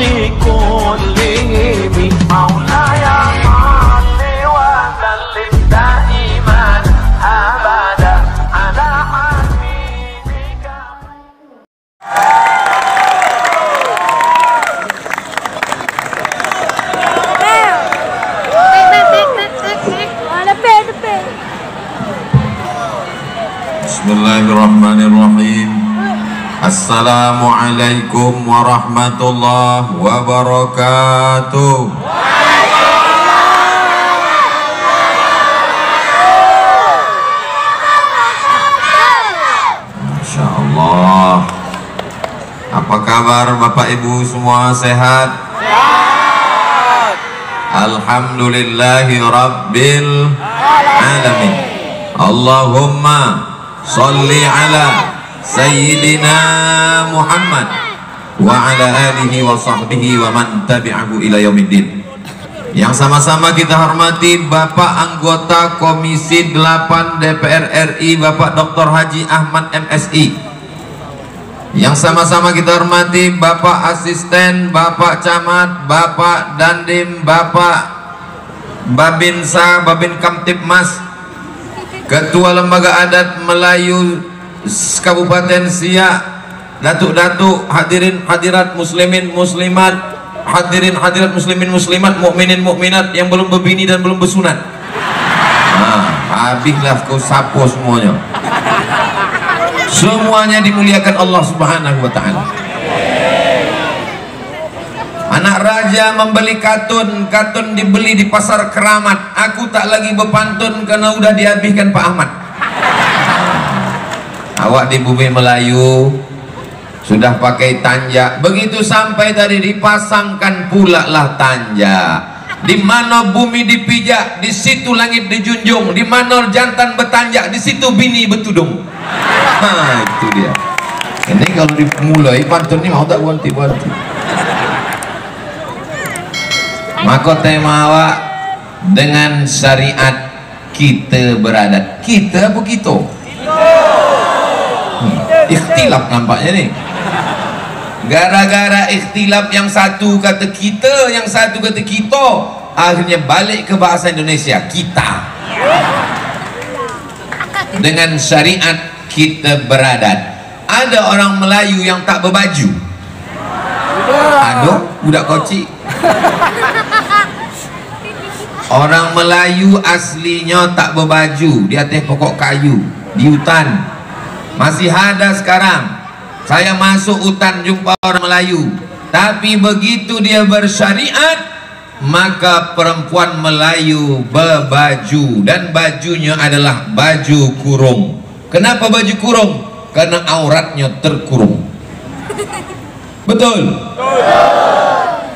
كلهم مولاي صل وسلم دائما أبدا على حبيبك. Bismillahirrahmanirrahim. Assalamualaikum warahmatullahi wabarakatuh. Masya Allah. Apa kabar Bapak Ibu semua, sehat? Alhamdulillahi Rabbil Alamin. Allahumma salli ala Sayyidina Muhammad wa ala alihi wa sahbihi wa man tabi'ahu ila yaumiddin. Yang sama-sama kita hormati Bapak anggota Komisi 8 DPR RI Bapak Dr. Haji Ahmad MSI. Yang sama-sama kita hormati Bapak Asisten, Bapak Camat, Bapak Dandim, Bapak Babinsa, Babin Kamtibmas, Ketua Lembaga Adat Melayu Kabupaten Siak, datuk-datuk, hadirin hadirat muslimin muslimat, hadirin hadirat muslimin muslimat, mukminin mukminat yang belum berbini dan belum bersunat. Habislah kau sapo semuanya. Semuanya dimuliakan Allah Subhanahu wa taala. Anak raja membeli katun, katun dibeli di pasar Keramat. Aku tak lagi berpantun karena udah dihabiskan Pak Ahmad. Awak di bumi Melayu sudah pakai tanja, begitu sampai tadi dipasangkan pula lah tanja. Di mana bumi dipijak, di situ langit dijunjung. Di mana jantan bertanja, di situ bini bertudung. Itu dia. Ini kalau dimulai pantun ini mau tak ganti-ganti. Maka tema awak dengan syariat kita beradat. Kita apa kita? Ikhtilaf nampaknya nih. Gara-gara ikhtilaf, yang satu kata kita, yang satu kata kita, akhirnya balik ke bahasa Indonesia kita. Dengan syariat kita beradat. Ada orang Melayu yang tak berbaju. Aduh, budak koci. Orang Melayu aslinya tak berbaju di atas pokok kayu di hutan. Masih ada sekarang. Saya masuk hutan jumpa orang Melayu, tapi begitu dia bersyariat, maka perempuan Melayu berbaju, dan bajunya adalah baju kurung. Kenapa baju kurung? Karena auratnya terkurung. Betul?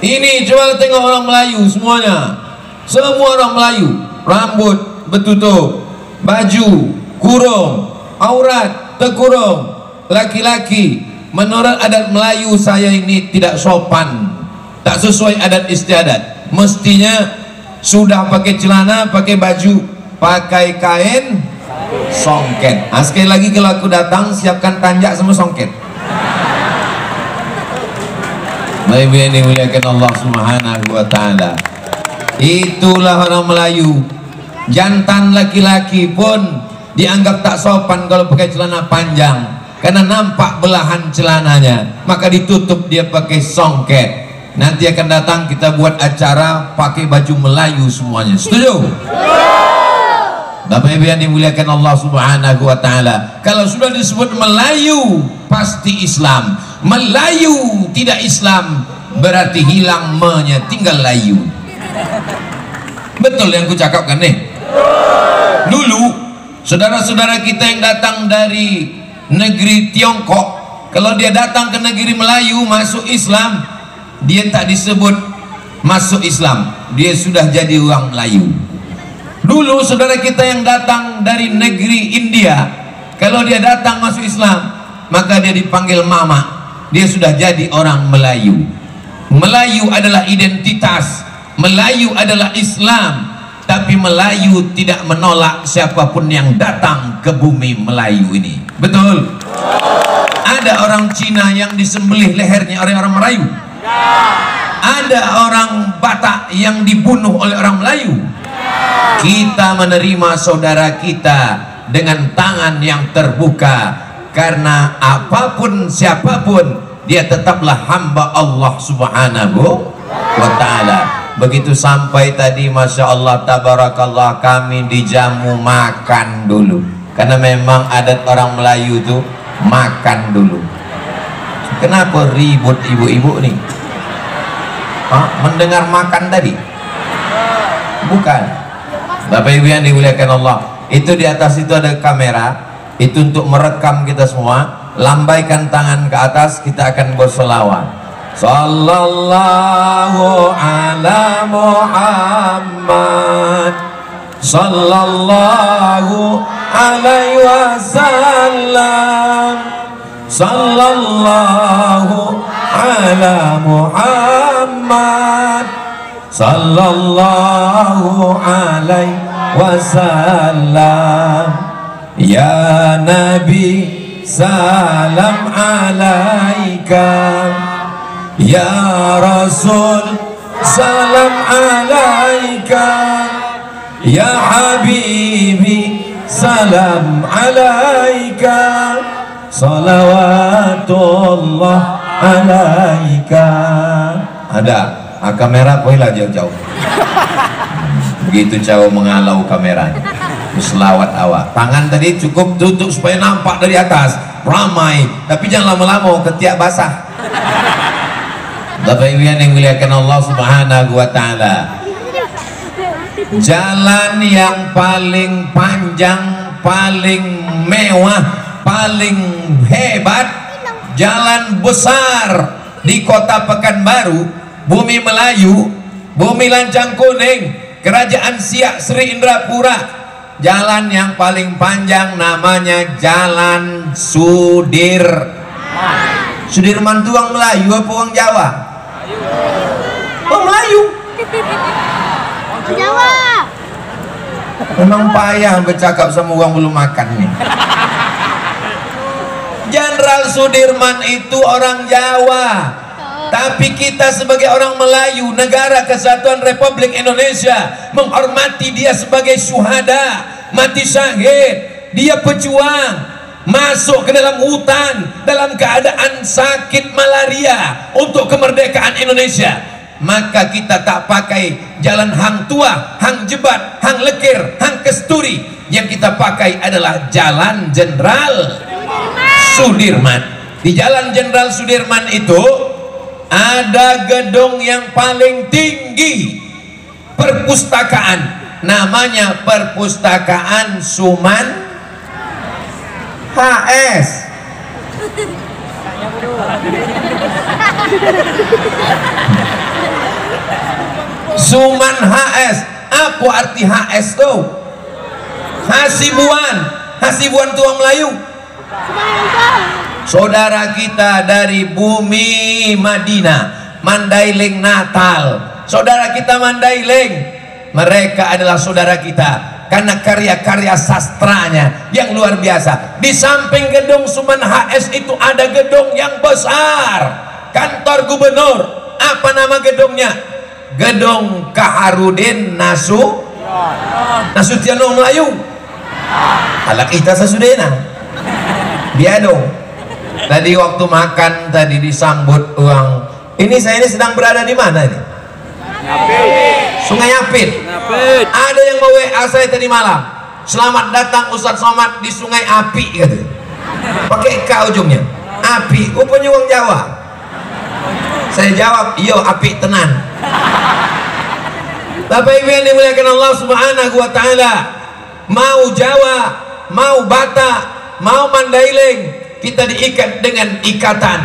Ini coba tengok orang Melayu semuanya. Semua orang Melayu rambut bertutup, baju kurung, aurat terkurung. Laki-laki menurut adat Melayu saya ini tidak sopan, tak sesuai adat istiadat. Mestinya sudah pakai celana, pakai baju, pakai kain songket. Sekali lagi kalau aku datang, siapkan tanjak sama songket. Baik, ini muliakan Allah Subhanahu wa taala. Itulah orang Melayu. Jantan laki-laki pun dianggap tak sopan kalau pakai celana panjang, karena nampak belahan celananya, maka ditutup dia pakai songket. Nanti akan datang kita buat acara pakai baju Melayu semuanya. Setuju? Bapak Ibu yang dimuliakan Allah Subhanahu wa taala, kalau sudah disebut Melayu pasti Islam. Melayu tidak Islam berarti hilang me-nya, tinggal layu. Betul yang ku cakapkan nih. Dulu saudara-saudara kita yang datang dari negeri Tiongkok, kalau dia datang ke negeri Melayu masuk Islam, dia tak disebut masuk Islam, dia sudah jadi orang Melayu. Dulu saudara kita yang datang dari negeri India, kalau dia datang masuk Islam, maka dia dipanggil mama, dia sudah jadi orang Melayu. Melayu adalah identitas, Melayu adalah Islam. Tapi Melayu tidak menolak siapapun yang datang ke bumi Melayu ini. Betul? Ada orang Cina yang disembelih lehernya oleh orang Melayu. Ada orang Batak yang dibunuh oleh orang Melayu. Kita menerima saudara kita dengan tangan yang terbuka, karena apapun siapapun dia tetaplah hamba Allah Subhanahu wa ta'ala. Begitu sampai tadi, Masya Allah, tabarakallah, kami dijamu makan dulu, karena memang adat orang Melayu itu makan dulu. Kenapa ribut ibu-ibu nih? Mendengar makan tadi? Bukan. Bapak Ibu yang dimuliakan Allah, itu di atas itu ada kamera, itu untuk merekam kita semua. Lambaikan tangan ke atas, kita akan berselawat. Sallallahu ala Muhammad, sallallahu alaihi wasallam, sallallahu ala Muhammad, sallallahu alaihi wasallam. Ya Nabi, salam alaika. Ya Rasul, salam alaika. Ya Habibi, salam alaika. Salawatullah alaika. Ada kamera, poilah jauh-jauh. Begitu jauh mengalau kameranya. Selawat awak. Tangan tadi cukup tutup supaya nampak dari atas. Ramai, tapi jangan lama-lama ketiak basah. Bapak Ibu yang dimuliakan Allah Subhanahu wa ta'ala, jalan yang paling panjang, paling mewah, paling hebat, jalan besar di kota Pekanbaru, bumi Melayu, bumi Lancang Kuning, Kerajaan Siak Sri Indrapura. Jalan yang paling panjang namanya Jalan Sudirman. Sudirman itu orang Melayu apa orang Jawa? Orang Melayu. Jawa. Memang payah bercakap sama orang belum makan nih. Jenderal Sudirman itu orang Jawa, tapi kita sebagai orang Melayu, Negara Kesatuan Republik Indonesia menghormati dia sebagai syuhada, mati syahid. Dia pejuang, masuk ke dalam hutan dalam keadaan sakit malaria untuk kemerdekaan Indonesia. Maka kita tak pakai jalan Hang Tua, Hang Jebat, Hang Lekir, Hang Kesturi. Yang kita pakai adalah Jalan Jenderal Sudirman. Di Jalan Jenderal Sudirman itu ada gedung yang paling tinggi, perpustakaan, namanya Perpustakaan Suman HS. Suman HS. Apa arti HS tuh? Hasibuan. Hasibuan itu orang Melayu. Saudara kita dari bumi Madinah, Mandailing Natal, saudara kita Mandailing, mereka adalah saudara kita karena karya-karya sastranya yang luar biasa. Di samping gedung Suman HS itu ada gedung yang besar, kantor gubernur. Apa nama gedungnya? Gedung Kaharudin Nasutiono Melayu. Alak kita sesudena dia dong. Tadi waktu makan tadi disambut uang. Ini saya ini sedang berada di mana ini? Sungai Apit. Ada yang mau WA saya tadi malam. Selamat datang Ustadz Somad di Sungai Api, gitu. Pakai K ujungnya. Api, rupanya uang Jawa. Saya jawab, iyo api tenan. Bapak Ibu yang dimuliakan Allah Subhanahu wa ta'ala, mau Jawa, mau Batak, mau Mandailing, kita diikat dengan ikatan.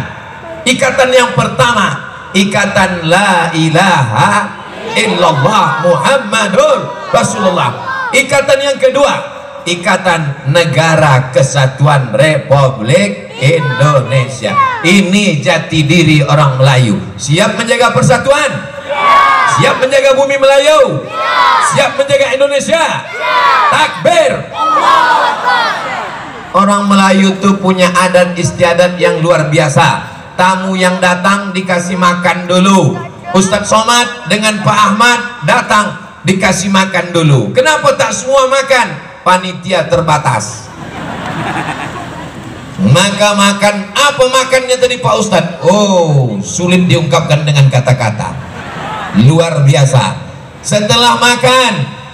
Ikatan yang pertama, ikatan la ilaha illallah Muhammadur Rasulullah. Ikatan yang kedua, ikatan Negara Kesatuan Republik Indonesia. Ini jati diri orang Melayu. Siap menjaga persatuan? Siap menjaga bumi Melayu? Siap menjaga Indonesia? Takbir! Orang Melayu itu punya adat istiadat yang luar biasa. tamu yang datang dikasih makan dulu. Ustadz Somad dengan Pak Ahmad datang dikasih makan dulu. Kenapa tak semua makan? Panitia terbatas. Maka makan apa makannya tadi Pak Ustadz? Oh, sulit diungkapkan dengan kata-kata. Luar biasa. Setelah makan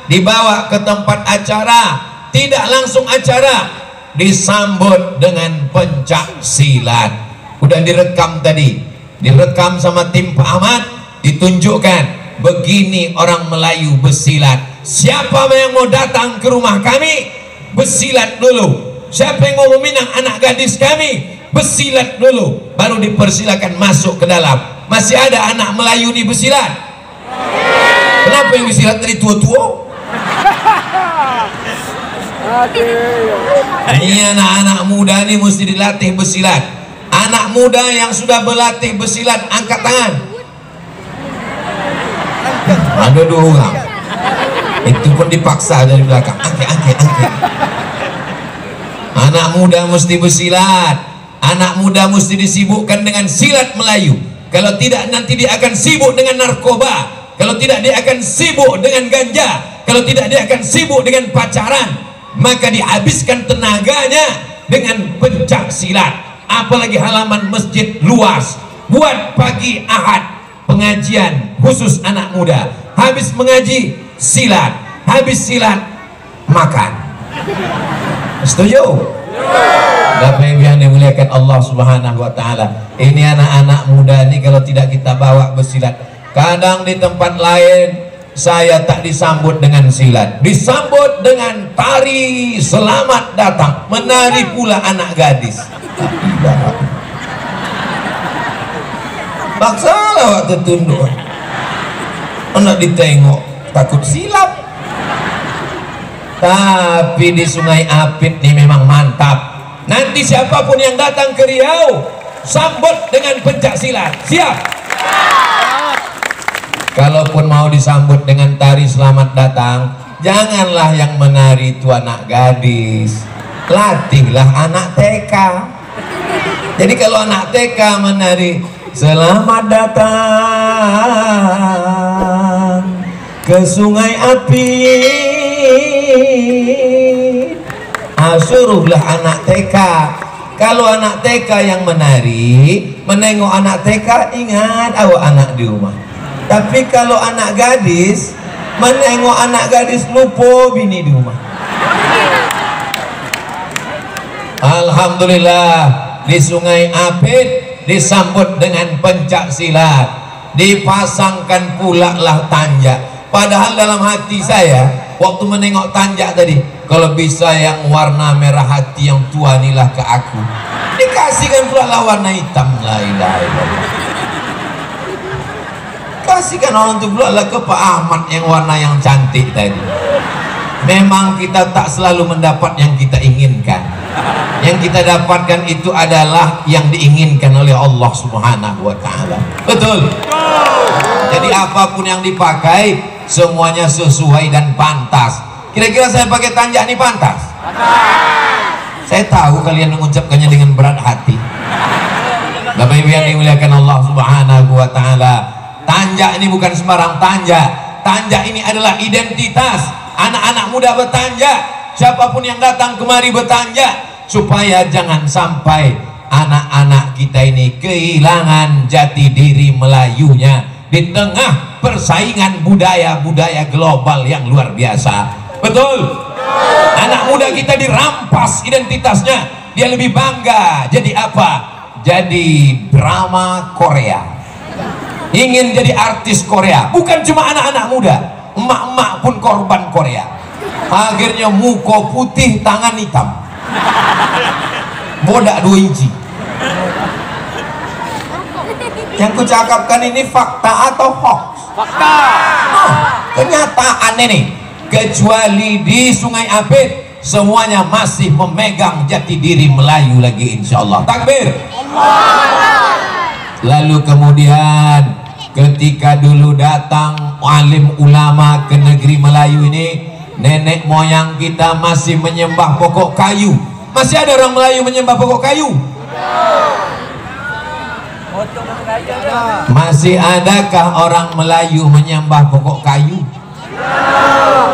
dibawa ke tempat acara, tidak langsung acara, disambut dengan pencak silat. Udah direkam tadi, direkam sama tim Pak Ahmad, ditunjukkan begini orang Melayu bersilat. Siapa yang mau datang ke rumah kami, bersilat dulu. Siapa yang mau meminang anak gadis kami, bersilat dulu, baru dipersilakan masuk ke dalam. Masih ada anak Melayu nih bersilat? Kenapa yang bersilat dari tua-tua? Ini anak-anak muda nih mesti dilatih bersilat. Anak muda yang sudah berlatih bersilat, angkat tangan. Ada 2 orang. Itu pun dipaksa dari belakang. Angkat. Anak muda mesti bersilat. Anak muda mesti disibukkan dengan silat Melayu. Kalau tidak nanti dia akan sibuk dengan narkoba. Kalau tidak dia akan sibuk dengan ganja. Kalau tidak dia akan sibuk dengan pacaran. Maka dihabiskan tenaganya dengan pencak silat. Apalagi halaman masjid luas. Buat pagi Ahad pengajian khusus anak muda. Habis mengaji silat. Habis silat makan. Setuju? Bapak Ibu yang dimuliakan Allah Subhanahu wa taala. Ini anak-anak muda ini kalau tidak kita bawa bersilat. Kadang di tempat lain saya tak disambut dengan silat, disambut dengan tari selamat datang, menari pula anak gadis. Baksalah waktu tunduk. Anak ditengok takut silap. Tapi di Sungai Apit ini memang mantap. Nanti siapapun yang datang ke Riau, sambut dengan pencak silat. Siap? Kalaupun mau disambut dengan tari selamat datang, janganlah yang menari itu anak gadis. Latihlah anak TK. Jadi kalau anak TK menari selamat datang ke Sungai Apit, suruhlah anak TK. Kalau anak TK yang menari, menengok anak TK, ingat awak anak di rumah. Tapi kalau anak gadis, menengok anak gadis, lupa bini di rumah. Alhamdulillah di Sungai Apit disambut dengan pencak silat, dipasangkan pula lah tanjak. Padahal dalam hati saya waktu menengok tanjak tadi, kalau bisa yang warna merah hati yang tua inilah ke aku, dikasihkan pula lah warna hitam. La ilaha illallah. Kasihkan orang itu pula lah ke Pak Ahmad yang warna yang cantik tadi. Memang kita tak selalu mendapat yang kita inginkan. Yang kita dapatkan itu adalah yang diinginkan oleh Allah Subhanahu wa taala. Betul? Jadi apapun yang dipakai semuanya sesuai dan pantas. Kira-kira saya pakai tanjak ini pantas? Saya tahu kalian mengucapkannya dengan berat hati. Bapak Ibu yang dimuliakan Allah Subhanahu wa taala. Tanjak ini bukan sembarang tanjak. Tanjak ini adalah identitas. Anak-anak muda bertanjak, siapapun yang datang kemari bertanjak, supaya jangan sampai anak-anak kita ini kehilangan jati diri Melayunya di tengah persaingan budaya-budaya global yang luar biasa. Betul? Anak muda kita dirampas identitasnya, dia lebih bangga jadi apa? Jadi drama Korea, ingin jadi artis Korea. Bukan cuma anak-anak muda, emak-emak pun korban Korea. Akhirnya muka putih, tangan hitam, bodak 2 inci. Yang kucakapkan ini fakta atau hoax? Fakta. Kenyataan ini. Kecuali di Sungai Apit, semuanya masih memegang jati diri Melayu lagi, insya Allah. Takbir. Lalu kemudian ketika dulu datang alim ulama ke negeri Melayu ini, nenek moyang kita masih menyembah pokok kayu. Masih ada orang Melayu menyembah pokok kayu? Masih adakah orang Melayu menyembah pokok kayu?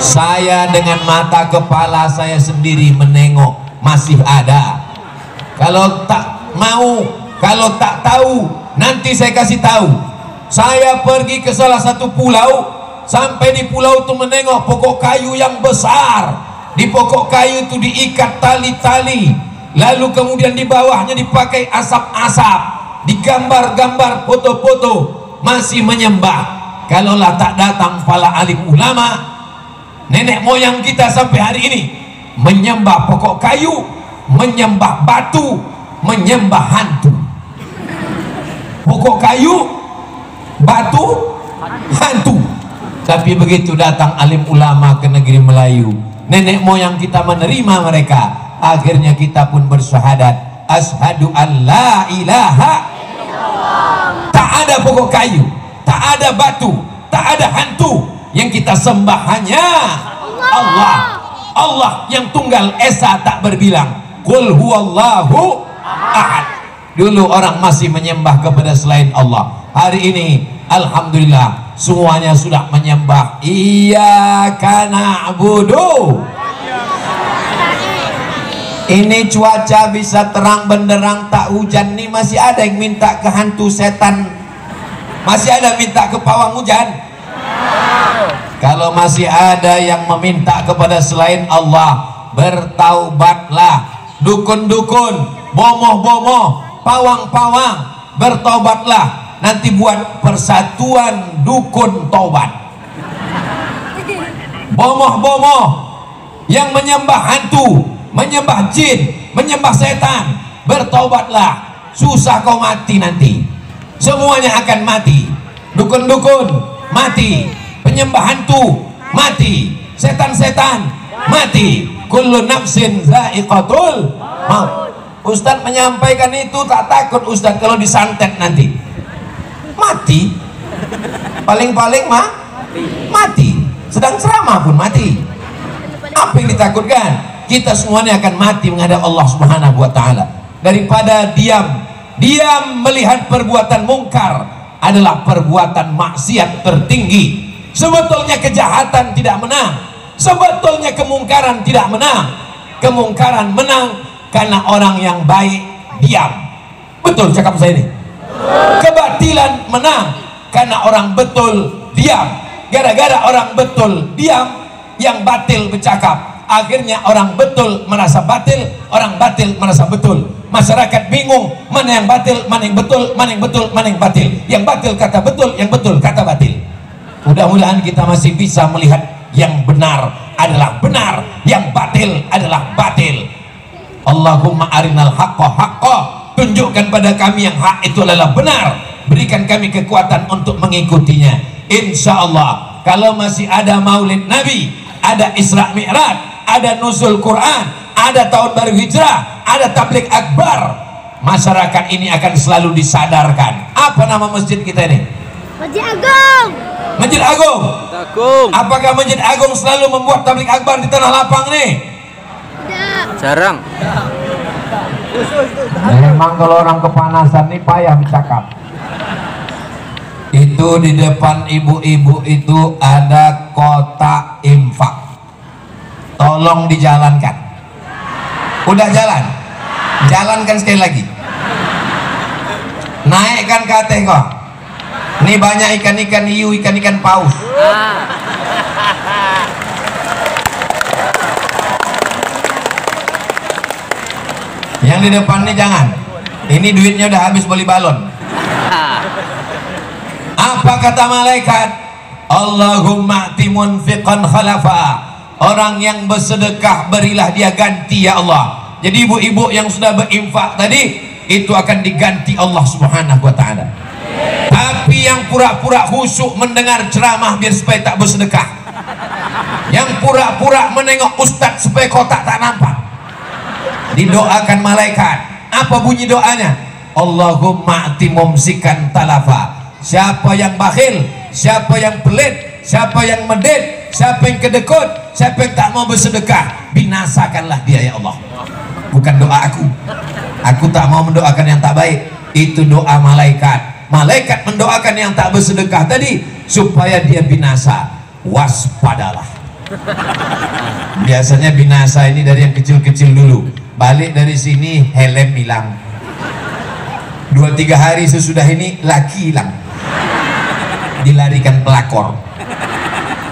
Saya dengan mata kepala saya sendiri menengok, masih ada. Kalau tak mau, kalau tak tahu, nanti saya kasih tahu. Saya pergi ke salah satu pulau, sampai di pulau itu menengok pokok kayu yang besar. Di pokok kayu itu diikat tali-tali, lalu kemudian di bawahnya dipakai asap-asap, digambar-gambar foto-foto, masih menyembah. Kalaulah tak datang para alim ulama, nenek moyang kita sampai hari ini menyembah pokok kayu, menyembah batu, menyembah hantu. Pokok kayu, batu, hantu. Tapi begitu datang alim ulama ke negeri Melayu, nenek moyang kita menerima mereka. Akhirnya kita pun bersyahadat, asyhadu an la ilaha illallah. Tak ada pokok kayu, tak ada batu, tak ada hantu. Yang kita sembah hanya Allah. Allah yang tunggal esa tak berbilang. Qul huwallahu ahad. Dulu orang masih menyembah kepada selain Allah. Hari ini alhamdulillah semuanya sudah menyembah iyyaka na'budu. Ini cuaca bisa terang benderang tak hujan nih, masih ada yang minta ke hantu setan, masih ada minta ke pawang hujan. Kalau masih ada yang meminta kepada selain Allah, bertaubatlah. Dukun-dukun, bomoh-bomoh, pawang-pawang, bertaubatlah. Nanti buat persatuan dukun taubat. Bomoh-bomoh yang menyembah hantu, menyembah jin, menyembah setan, bertaubatlah. Susah kau mati nanti, semuanya akan mati. Dukun-dukun mati, penyembah hantu mati, setan-setan mati. Kullu nafsin za'iqatul maut. Ustadz menyampaikan itu tak takut Ustadz kalau disantet nanti mati. Paling-paling mati. Sedang ceramah pun mati. Apa yang ditakutkan? Kita semuanya akan mati menghadap Allah Subhanahu wa taala. Daripada diam melihat perbuatan mungkar adalah perbuatan maksiat tertinggi. Sebetulnya kejahatan tidak menang, sebetulnya kemungkaran tidak menang. Kemungkaran menang karena orang yang baik diam. Betul cakap saya ini? Kebatilan menang karena orang betul diam. Gara-gara orang betul diam, yang batil bercakap. Akhirnya orang betul merasa batil, orang batil merasa betul. Masyarakat bingung mana yang batil, mana yang betul, mana yang betul, mana yang batil. Yang batil kata betul, yang betul kata batil. Mudah-mudahan kita masih bisa melihat yang benar adalah benar, yang batil adalah batil. Allahumma arinal haqqa haqqa. Tunjukkan pada kami yang hak itu adalah benar. Berikan kami kekuatan untuk mengikutinya. Insya Allah kalau masih ada maulid Nabi, ada Isra Mi'raj, ada nuzul Quran, ada tahun baru hijrah, ada tabligh akbar, masyarakat ini akan selalu disadarkan. Apa nama masjid kita ini? Masjid Agung. Masjid Agung. Apakah Masjid Agung selalu membuat tabligh akbar di tanah lapang nih? Tidak. Jarang. Memang kalau orang kepanasan nih payah bercakap. Itu di depan ibu-ibu itu ada kotak infak. Tolong dijalankan. Udah jalan? Jalankan sekali lagi. Naikkan kate kok. Ini banyak ikan-ikan hiu, ikan-ikan paus. Yang di depan ini jangan. Ini duitnya udah habis beli balon. Apa kata malaikat? Allahumma timun fiqan khalafa. Orang yang bersedekah berilah dia ganti ya Allah. Jadi ibu-ibu yang sudah berinfak tadi itu akan diganti Allah Subhanahu wa taala. Tapi yang pura-pura khusyuk mendengar ceramah biar supaya tak bersedekah, yang pura-pura menengok ustadz supaya kotak tak nampak, didoakan malaikat. Apa bunyi doanya? Allahumma ati mumsikan talafa. Siapa yang bakhil, siapa yang pelit, siapa yang medit, siapa yang kedekut, siapa yang tak mau bersedekah, binasakanlah dia ya Allah. Bukan doa aku tak mau mendoakan yang tak baik. Itu doa malaikat. Malaikat mendoakan yang tak bersedekah tadi supaya dia binasa. Waspadalah. Biasanya binasa ini dari yang kecil-kecil dulu. Balik dari sini helm hilang. 2-3 hari sesudah ini laki hilang. Dilarikan pelakor.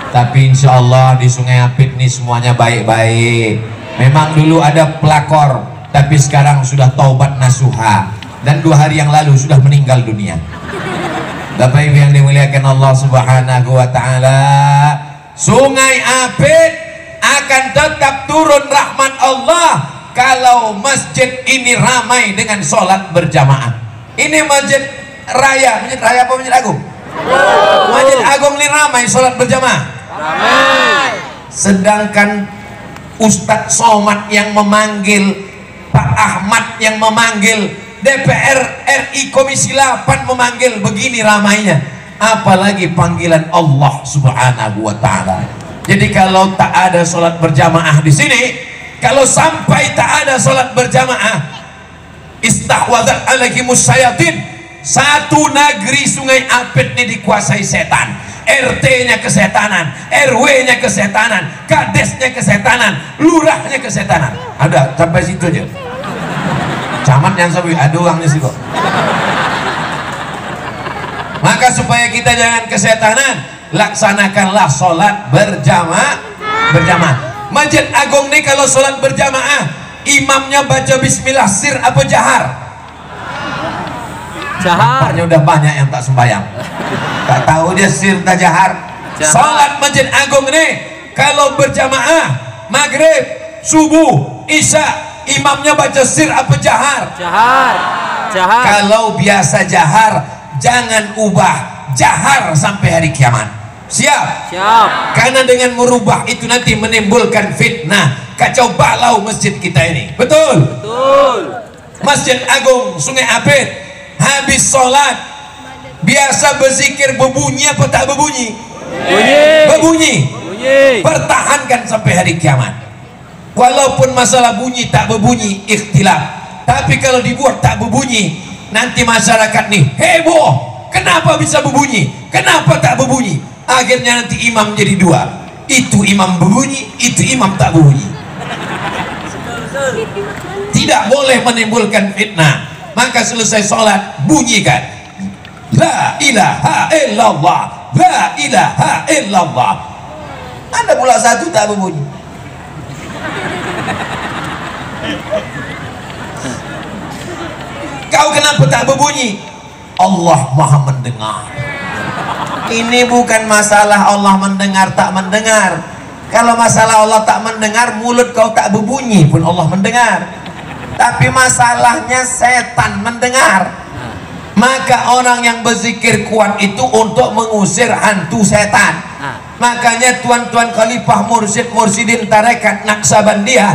Tapi insya Allah di Sungai Apit ini semuanya baik-baik. Memang dulu ada pelakor, tapi sekarang sudah taubat nasuha. Dan 2 hari yang lalu sudah meninggal dunia. Bapak Ibu yang dimuliakan Allah Subhanahu wa Ta'ala, Sungai Apit akan tetap turun rahmat Allah kalau masjid ini ramai dengan sholat berjamaah. Ini masjid raya apa masjid agung? Masjid agung ini ramai sholat berjamaah. Sedangkan Ustadz Somad yang memanggil, Pak Ahmad yang memanggil, DPR RI Komisi 8 memanggil, begini ramainya, apalagi panggilan Allah Subhanahu wa Ta'ala. Jadi kalau tak ada sholat berjamaah di sini, kalau sampai tak ada sholat berjamaah, istahwadzat alaihimus syayatin, satu negeri Sungai Apit ini dikuasai setan. RT-nya kesetanan, RW-nya kesetanan, kadesnya kesetanan, lurahnya kesetanan. Ada sampai situ aja. Camat yang sampai ada uangnya sih kok. Maka supaya kita jangan kesetanan, laksanakanlah sholat berjamaah. Masjid Agung nih kalau sholat berjamaah, imamnya baca bismillah sir apa jahar? Nampaknya udah banyak yang tak sembahyang. Tak tahu dia sir tak jahar. Sholat Masjid Agung ini kalau berjamaah maghrib, subuh, isya, imamnya baca sir apa jahar? Jahar. Kalau biasa jahar, jangan ubah jahar sampai hari kiamat. Siap? Karena dengan merubah itu nanti menimbulkan fitnah, kacau balau masjid kita ini. Betul? Masjid Agung Sungai Apit habis sholat biasa berzikir, berbunyi apa tak berbunyi? Berbunyi. Pertahankan sampai hari kiamat. Walaupun masalah bunyi tak berbunyi ikhtilaf, tapi kalau dibuat tak berbunyi, nanti masyarakat nih heboh, kenapa bisa berbunyi, kenapa tak berbunyi? Akhirnya nanti imam jadi 2, itu imam berbunyi, itu imam tak berbunyi. Tidak boleh menimbulkan fitnah. Maka selesai sholat bunyikan la ilaha illallah, la ilaha illallah. Ada pula satu tak berbunyi. Kau kenapa tak berbunyi? Allah maha mendengar. Ini bukan masalah Allah mendengar tak mendengar. Kalau masalah Allah tak mendengar, mulut kau tak berbunyi pun Allah mendengar. Tapi masalahnya setan mendengar. Maka orang yang berzikir kuat itu untuk mengusir hantu setan. Makanya tuan-tuan khalifah mursyid mursyidin tarekat Naqsabandiyah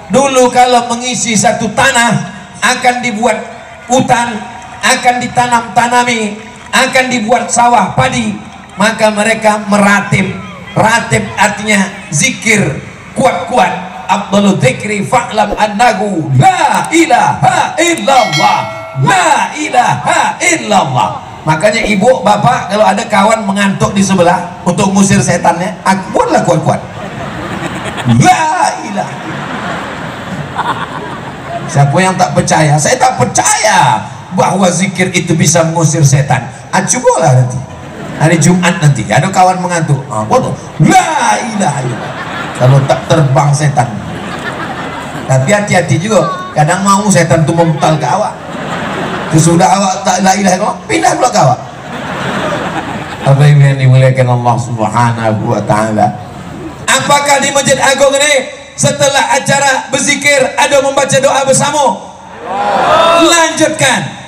dulu kalau mengisi satu tanah akan dibuat hutan, akan ditanam-tanami, akan dibuat sawah padi, maka mereka meratib. Ratib artinya zikir kuat-kuat. Afdhalu dzikri fa'lam annahu la ilaha illallah, la ilaha illallah. Makanya ibu bapak kalau ada kawan mengantuk di sebelah untuk ngusir setannya, buatlah kuat-kuat la ilaha. Siapa yang tak percaya? Saya tak percaya bahwa zikir itu bisa mengusir setan. Cobalah nanti hari Jumat nanti ada kawan mengantuk, la ilaha illallah, kalau tak terbang setan. Tapi hati-hati juga, kadang mau setan itu memutal ke awak. Sesudah awak tak la ilaha illallah, pindah pula ke awak. Apa yang dimuliakan Allah Subhanahu wa Ta'ala? Apakah di Masjid Agung ini setelah acara berzikir ada membaca doa bersama? Lanjutkan.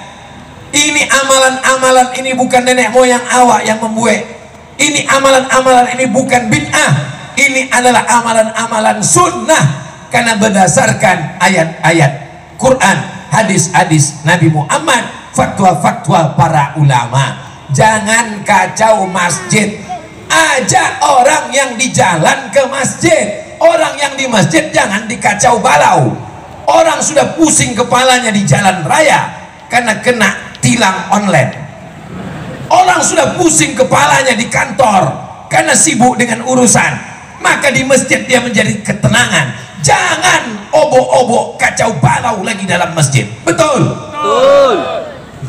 Ini amalan-amalan ini bukan nenek moyang awak yang membuat. Ini amalan-amalan ini bukan bid'ah. Ini adalah amalan-amalan sunnah. Karena berdasarkan ayat-ayat Quran, hadis-hadis Nabi Muhammad, fatwa-fatwa para ulama. Jangan kacau masjid. Ajak orang yang di jalan ke masjid. Orang yang di masjid jangan dikacau balau. Orang sudah pusing kepalanya di jalan raya. karena kena tilang online. Orang sudah pusing kepalanya di kantor karena sibuk dengan urusan, maka di masjid dia menjadi ketenangan. Jangan obok-obok kacau balau lagi dalam masjid. Betul? Betul.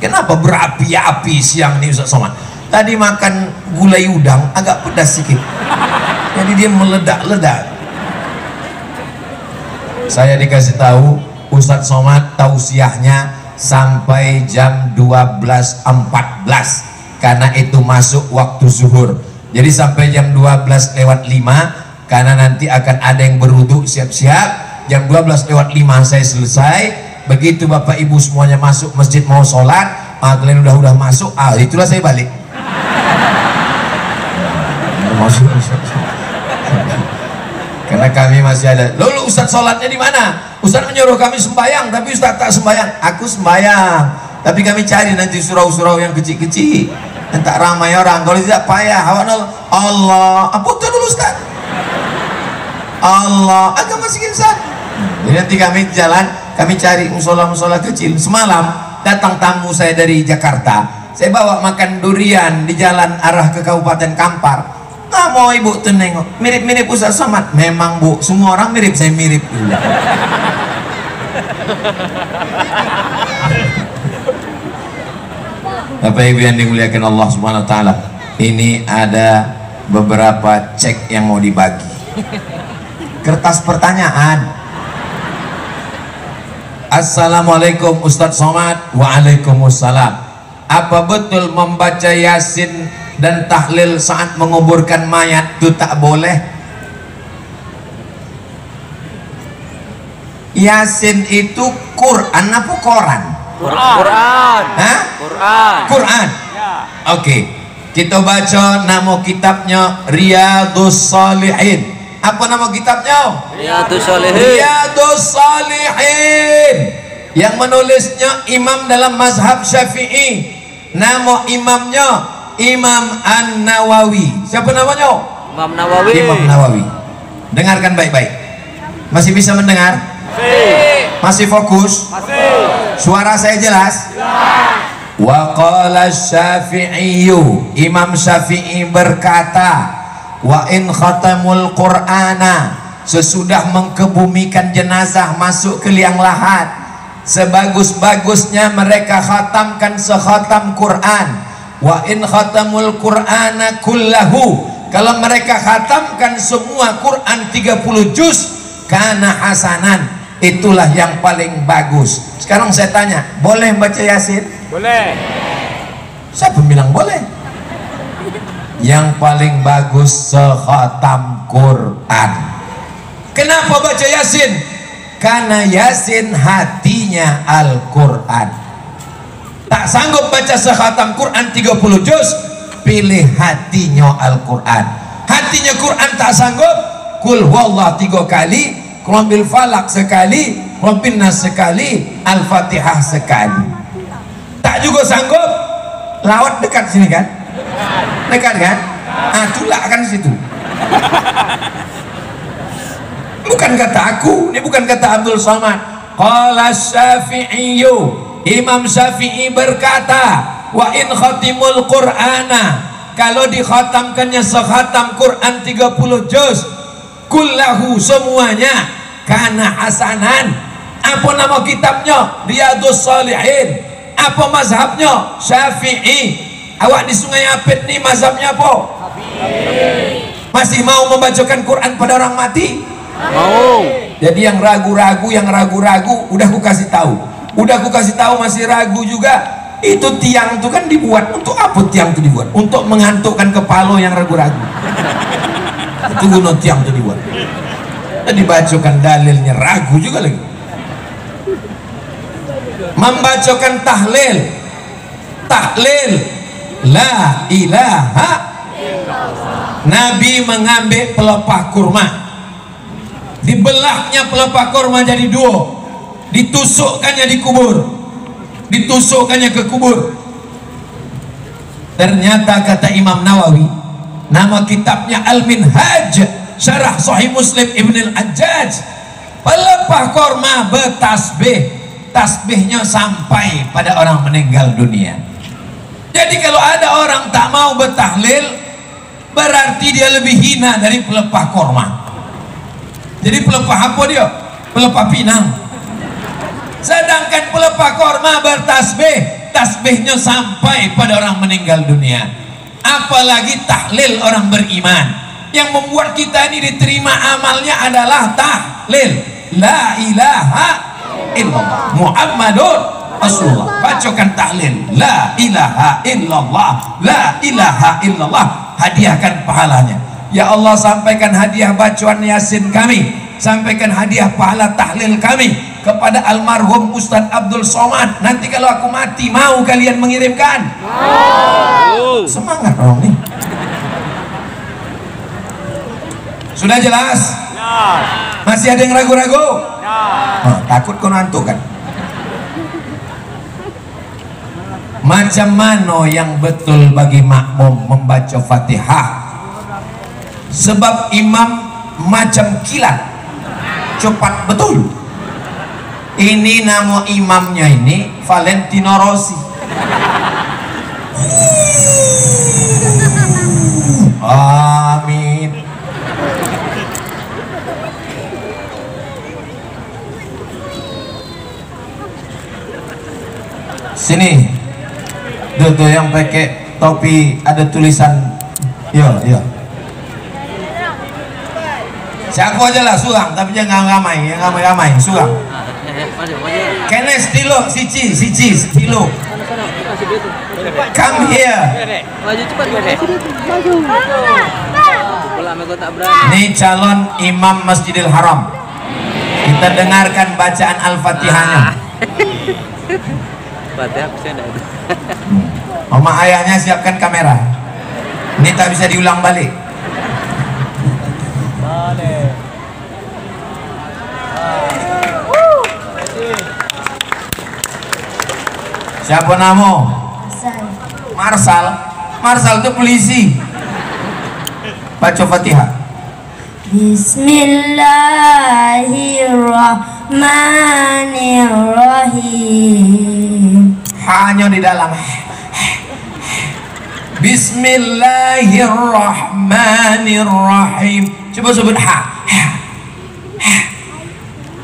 Kenapa berapi-api siang ini Ustaz Somad? Tadi makan gulai udang agak pedas sedikit, jadi dia meledak-ledak. Saya dikasih tahu Ustaz Somad tausiahnya sampai jam 12.14 karena itu masuk waktu zuhur. Jadi sampai jam 12:05 karena nanti akan ada yang berwudu siap-siap. Jam 12:05 saya selesai. Begitu Bapak Ibu semuanya masuk masjid mau sholat, kalian udah masuk, itulah saya balik. Masuk. Karena kami masih ada. Lalu Ustaz sholatnya di mana? Ustaz menyuruh kami sembahyang, tapi Ustaz tak sembahyang. Aku sembahyang, tapi kami cari nanti surau-surau yang kecil-kecil, yang tak ramai orang. Kalau tidak payah. Allah, apa itu dulu Ustaz? Allah, agak masih Ustaz. Jadi nanti kami jalan, kami cari musola-musola kecil. Semalam datang tamu saya dari Jakarta. Saya bawa makan durian di jalan arah ke Kabupaten Kampar. Nggak mau ibu tuh nengok, mirip-mirip Ustaz Somad. Memang bu, semua orang mirip, saya mirip juga. Bapak Ibu yang dimuliakan Allah Subhanahu Wa Taala, ini ada beberapa cek yang mau dibagi. Kertas pertanyaan. Assalamualaikum Ustaz Somad. Waalaikumsalam. Apa betul membaca Yasin dan tahlil saat menguburkan mayat itu tak boleh? Yasin itu Quran apa Quran? Quran. Hah? Quran. Quran. Ya. Oke, kita baca nama kitabnya Riyadhus Shalihin. Apa nama kitabnya? Riyadhus Shalihin. Riyadhus Shalihin. Yang menulisnya imam dalam mazhab Syafi'i. Nama imamnya Imam An-Nawawi. Siapa namanya? Imam Nawawi. Imam Nawawi. Dengarkan baik-baik. Masih bisa mendengar? Masih fokus? Suara saya jelas? Wa qala Syafi'iyyu, Imam Syafi'i berkata, wa in khatamul Qur'ana, sesudah mengkebumikan jenazah masuk ke liang lahat, sebagus-bagusnya mereka khatamkan sekhatam Quran. Wa in khatamul Qur'ana kullahu, kalau mereka khatamkan semua Quran 30 juz, kana hasanan, itulah yang paling bagus. Sekarang saya tanya, boleh baca Yasin? Boleh. Siapa bilang boleh? Yang paling bagus sekhatam Quran. Kenapa baca Yasin? Karena Yasin hatinya Al-Quran. Tak sanggup baca sekhatam Quran 30 juz, pilih hatinya Al-Quran. Hatinya Quran tak sanggup, Qul huwallah 3 kali, Qul bil falak sekali, Qul bin nas sekali, Al-Fatihah sekali. Tak juga sanggup, lawat dekat sini kan? Dekat kan? Tulak kan situ. Bukan kata aku, ini bukan kata Abdul Somad. Qala Syafi'iyyu, Imam Syafi'i berkata, wa in khatimul Qur'ana, kalau dikhatamkannya sekhatam Quran 30 juz, kullahu semuanya, kana hasanan. Apa nama kitabnya? Riyadhus Shalihin. Apa mazhabnya? Syafi'i. Awak di Sungai Apit nih mazhabnya apa? Masih mau membacakan Quran pada orang mati? Mau. Jadi yang ragu-ragu udah aku kasih tahu. Masih ragu juga. Itu tiang itu kan dibuat untuk apa? Tiang itu dibuat untuk mengantukkan kepala yang ragu-ragu. Itu guna tiang itu dibuat. Dan dibacakan dalilnya ragu juga lagi. Membacakan tahlil la ilaha illallah. Nabi mengambil pelepah kurma, dibelahnya pelepah kurma jadi 2, ditusukkannya di kubur, ditusukkannya ke kubur. Ternyata kata Imam Nawawi, nama kitabnya Al-Minhaj Syarah Sahih Muslim Ibn Al-Hajjaj, pelepah kurma bertasbih tasbihnya sampai pada orang meninggal dunia. Jadi kalau ada orang tak mau bertahlil, berarti dia lebih hina dari pelepah korma. Jadi pelepah apa dia? Pelepah pinang. Sedangkan pelepah korma bertasbih, tasbihnya sampai pada orang meninggal dunia. Apalagi tahlil orang beriman. Yang membuat kita ini diterima amalnya adalah tahlil la ilaha illallah Muhammadun Rasulullah. Bacakan tahlil la ilaha illallah, la ilaha illallah, hadiahkan pahalanya. Ya Allah, sampaikan hadiah bacaan Yasin kami, sampaikan hadiah pahala tahlil kami kepada almarhum Ustadz Abdul Somad. Nanti kalau aku mati, mau kalian mengirimkan? Semangat dong nih. Sudah jelas? Masih ada yang ragu-ragu? Oh, takut kau ngantuk kan? Macam mana yang betul bagi makmum membaca Fatihah? Sebab imam macam kilat, cepat betul. Ini nama imamnya ini Valentino Rossi. Amin. Sini, tuh yang pakai topi ada tulisan, yo. Siapa aja lah suang, tapi jangan ramai, yang ramai, suang. Kene stilo, sici, stilo. Come here. Maju cepat Ini calon imam Masjidil Haram. Kita dengarkan bacaan Al-Fatihahnya. Fatihah bisa enggak? Mama ayahnya siapkan kamera. Ini tak bisa diulang balik. Siapa namo? Marsal itu polisi. Baca Fatihah. Bismillahirrahmanirrahim. Hanya di dalam. Bismillahirrahmanirrahim. Coba sebut ha.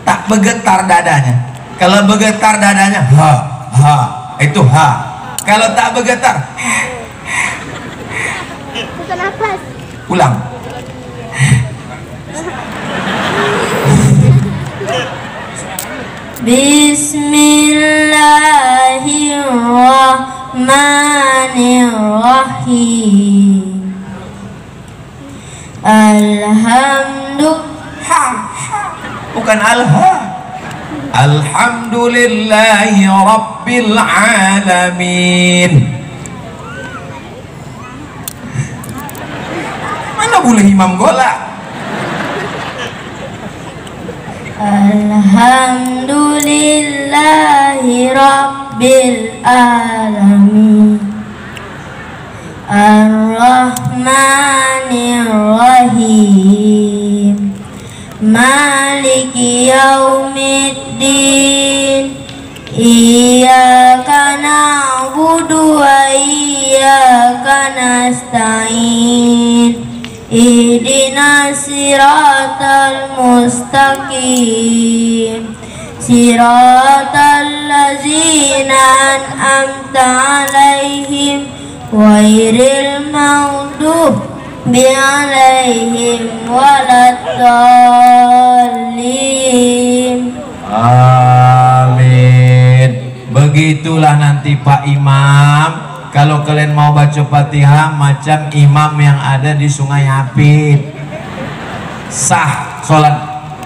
Tak bergetar dadanya. Kalau bergetar dadanya ha, itu ha. Kalau tak bergetar ulang. Bismillahirrahmanirrahim. Bukan alha. Alhamdulillahi Rabbil Alamin. Mana boleh imam golak? Alhamdulillahi Rabbil Alamin. Ar-Rahmanir-Rahim. Maliki yaumiddin. Iyyaka na'budu wa iyyaka nasta'in. Ihdinas siratal mustaqim. Siratal ladzina an'amta 'alaihim ghairil maghdubi 'alaihim waladdallin. Amin. Begitulah nanti Pak Imam, kalau kalian mau baca Fatihah macam imam yang ada di Sungai Apit, sah sholat.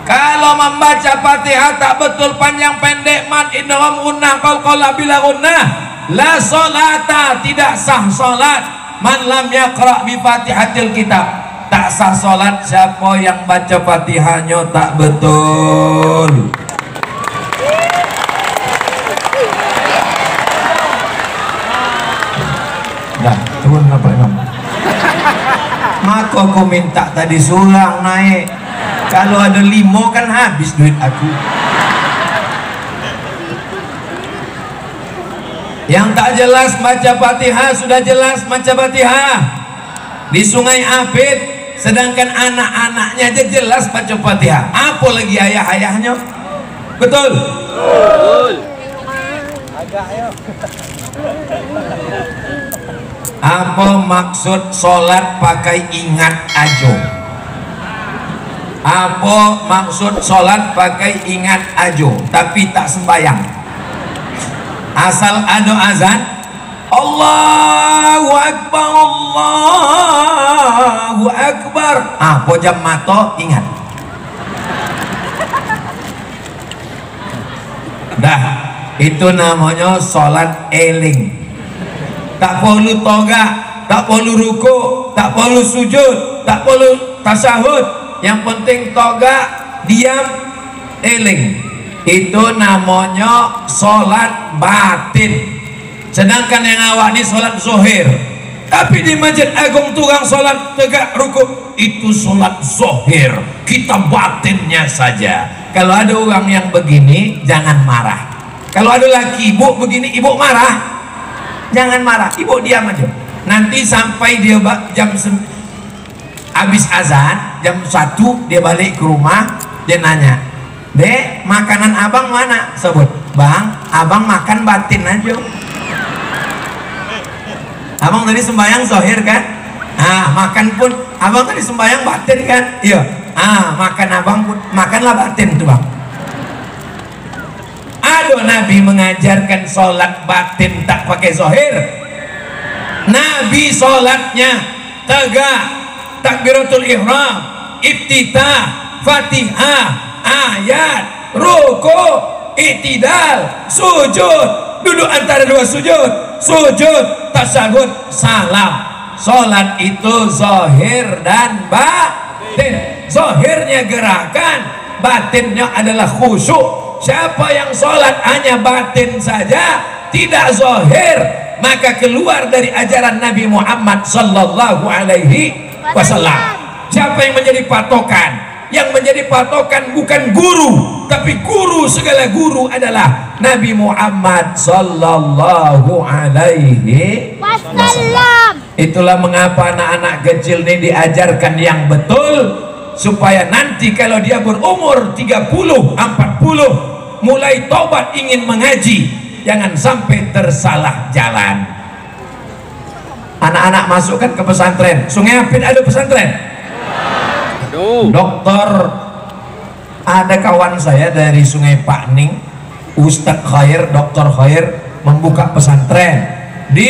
Kalau membaca Fatihah tak betul panjang pendek, man indahum gunnah qalqala bila gunnah la sholata, tidak sah sholat. Man lam yaqra bi Fatihatil kitab, tak sah sholat siapa yang baca Fatihahnya tak betul. Dah, turun apa Imam? Maka aku minta tadi surang naik. Kalau ada 5 kan habis duit aku. Yang tak jelas baca Fatihah, sudah jelas baca Fatihah di Sungai Apit, sedangkan anak-anaknya aja jelas baca Fatihah, apa lagi ayah-ayahnya? Betul? Apa maksud sholat pakai ingat ajo? Apa maksud sholat pakai ingat ajo tapi tak sembahyang? Asal ada azan Allahu Akbar, Allahu Akbar, apa jam mata ingat dah, itu namanya sholat eling. Tak perlu toga, tak perlu ruku, tak perlu sujud, tak perlu tasahud, yang penting toga, diam, eling. Itu namanya sholat batin. Sedangkan yang awak ini sholat zohir, tapi di Masjid Agung tukang sholat tegak ruku, itu sholat zohir, kita batinnya saja. Kalau ada orang yang begini, jangan marah. Kalau ada laki ibu begini, ibu marah, jangan marah, ibu diam aja. Nanti sampai dia jam habis azan, jam 1 dia balik ke rumah, dia nanya, Dek, makanan abang mana? Sebut, Bang, abang makan batin aja. Abang tadi sembahyang zohir kan? Makan pun abang tadi sembahyang batin kan? Iya. Makan abang pun, makanlah batin tuh bang. Aduh, Nabi mengajarkan sholat batin tak pakai zohir. Nabi sholatnya tegak, takbiratul ihram, iftitah, fatihah, ayat, ruku, i'tidal, sujud, duduk antara dua sujud, sujud, tasyahud, salam. Sholat itu zohir dan batin. Zohirnya gerakan, batinnya adalah khusyuk. Siapa yang sholat hanya batin saja, tidak zohir, maka keluar dari ajaran Nabi Muhammad sallallahu alaihi wasallam. Siapa yang menjadi patokan? Yang menjadi patokan bukan guru, tapi guru segala guru adalah Nabi Muhammad sallallahu alaihi wasallam. Itulah mengapa anak-anak kecil ini diajarkan yang betul, supaya nanti kalau dia berumur 30, 40 mulai tobat ingin mengaji, jangan sampai tersalah jalan. Anak-anak masukkan ke pesantren. Sungai Apit ada pesantren. Dokter, ada kawan saya dari Sungai Pakning, Ustadz Khair, Dokter Khair, membuka pesantren di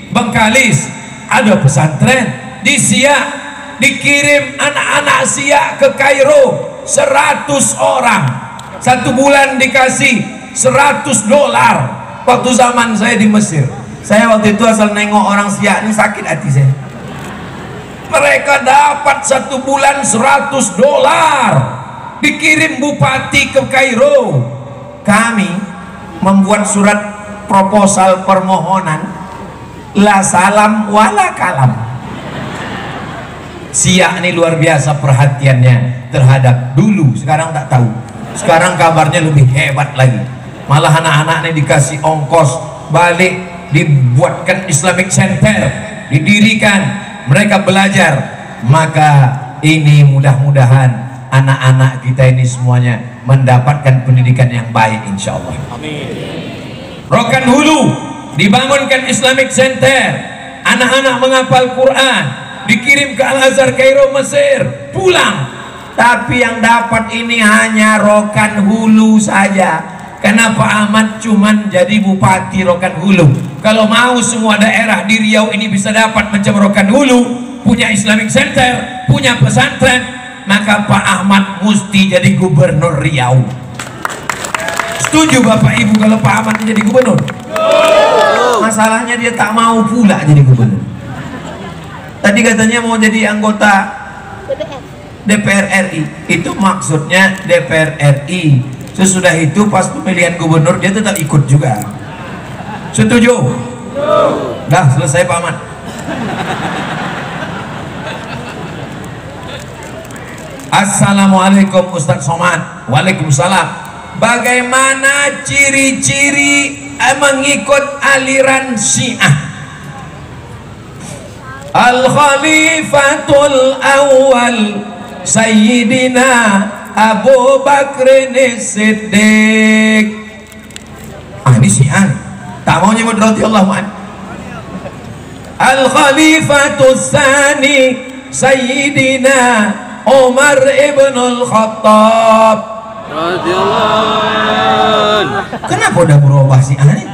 Bengkalis, ada pesantren di Siak, dikirim anak-anak Siak ke Kairo 100 orang, 1 bulan dikasih $100. Waktu zaman saya di Mesir, saya waktu itu asal nengok orang Siak ini sakit hati saya. Mereka dapat 1 bulan $100, dikirim bupati ke Kairo. Kami membuat surat proposal permohonan, la salam wala kalam. Siak ini luar biasa perhatiannya terhadap dulu, sekarang tak tahu. Sekarang kabarnya lebih hebat lagi. Malah anak-anak ini dikasih ongkos balik, dibuatkan Islamic Center, didirikan, mereka belajar. Maka ini mudah-mudahan anak-anak kita ini semuanya mendapatkan pendidikan yang baik insyaallah. Amin. Rokan Hulu dibangunkan Islamic Center, anak-anak menghafal Quran, dikirim ke Al-Azhar Kairo Mesir, pulang. Tapi yang dapat ini hanya Rokan Hulu saja. Kenapa Ahmad cuman jadi bupati Rokan Hulu? Kalau mau semua daerah di Riau ini bisa dapat macam Rokan Hulu, punya Islamic Center, punya pesantren, maka Pak Ahmad mesti jadi gubernur Riau. Setuju Bapak Ibu kalau Pak Ahmad jadi gubernur? Masalahnya dia tak mau pula jadi gubernur. Tadi katanya mau jadi anggota DPR RI. Itu maksudnya DPR RI. Sesudah itu pas pemilihan gubernur dia tetap ikut juga. Setuju? Dah selesai Pak Ahmad. Assalamualaikum Ustadz Somad. Waalaikumsalam. Bagaimana ciri-ciri mengikut aliran Syiah. Al-Khalifatul Awal Sayyidina Abu Bakr Siddiq. Ini Syiah, tak mau nyebut radhiyallahu anhu. Al-Khalifatul Tsani Sayyidina Umar ibn al-Khattab radhiyallahu. Kenapa udah berubah Syiah ini?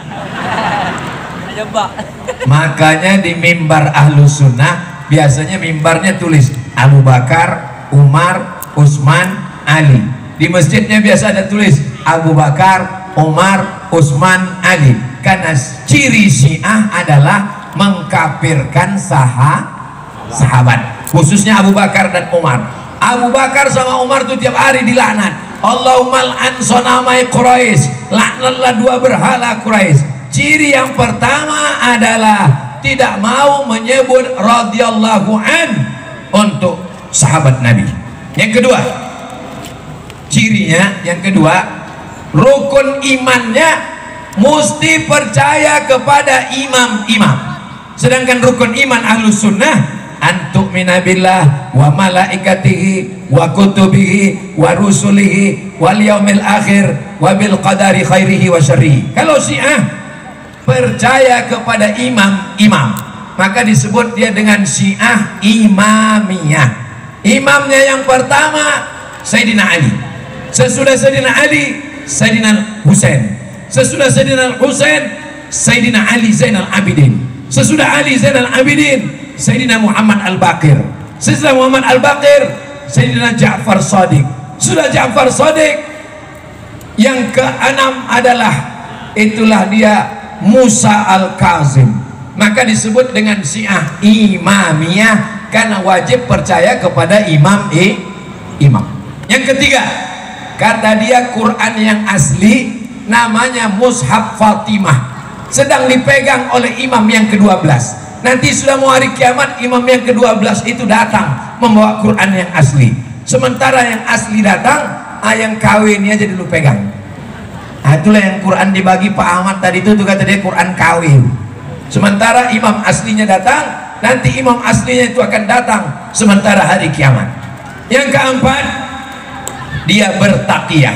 Makanya di mimbar Ahlus Sunnah biasanya mimbarnya tulis Abu Bakar, Umar, Utsman, Ali. Di masjidnya biasa ada tulis Abu Bakar, Umar, Utsman, Ali. Karena ciri Syiah adalah mengkafirkan sahabat, khususnya Abu Bakar dan Umar. Abu Bakar sama Umar tuh tiap hari dilaknat. Allahumma al'an sonamai Quraisy, laknatlah dua berhala Quraisy. Ciri yang pertama adalah tidak mau menyebut radhiyallahu an untuk sahabat Nabi. Yang kedua, cirinya yang kedua, rukun imannya mesti percaya kepada imam-imam. Sedangkan rukun iman Ahlus Sunnah antu'mina billah wa malaikatihi wa kutubihi wa rusulihi wal yaumil akhir wa bil qadari khairihi wa syarrihi. Kalau Syiah percaya kepada imam-imam, maka disebut dia dengan Syiah imamiyah. Imamnya yang pertama Sayyidina Ali, sesudah Sayyidina Ali Sayyidina Husain, sesudah Sayyidina Husain Sayyidina Ali Zainal Abidin, sesudah Ali Zainal Abidin Sayyidina Muhammad Al-Baqir, sesudah Muhammad Al-Baqir Sayyidina Ja'far Shadiq, sudah Ja'far Shadiq. Yang keenam adalah itulah dia Musa Al-Kazim. Maka disebut dengan Syiah imamiyah karena wajib percaya kepada imam. Yang ketiga, kata dia Quran yang asli namanya Mushaf Fatimah, sedang dipegang oleh imam yang ke-12. Nanti sudah mau hari kiamat imam yang ke-12 itu datang membawa Quran yang asli. Sementara yang asli datang, yang KW ini aja dulu pegang. Itulah yang Quran dibagi Pak Ahmad tadi itu kata dia Quran KW. Sementara imam aslinya datang, nanti imam aslinya itu akan datang sementara hari kiamat. Yang keempat, dia bertakiyah.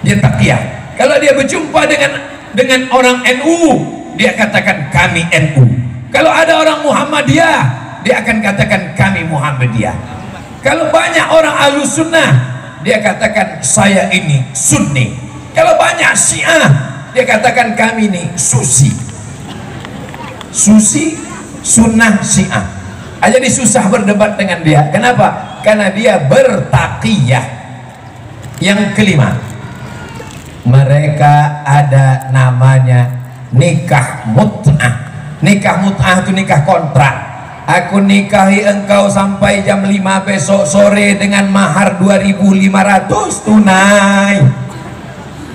Dia takiyah. Kalau dia berjumpa dengan orang NU, dia katakan kami NU. Kalau ada orang Muhammadiyah, dia akan katakan kami Muhammadiyah. Kalau banyak orang Ahlus Sunnah, dia katakan saya ini Sunni. Kalau banyak Syiah, dia katakan kami ini Susi. Susi, Sunnah, Syiah. Jadi susah berdebat dengan dia. Kenapa? Karena dia bertakiyah. Yang kelima, mereka ada namanya nikah mut'ah. Nikah mut'ah itu nikah kontrak. Aku nikahi engkau sampai jam 5 besok sore dengan mahar 2.500 tunai.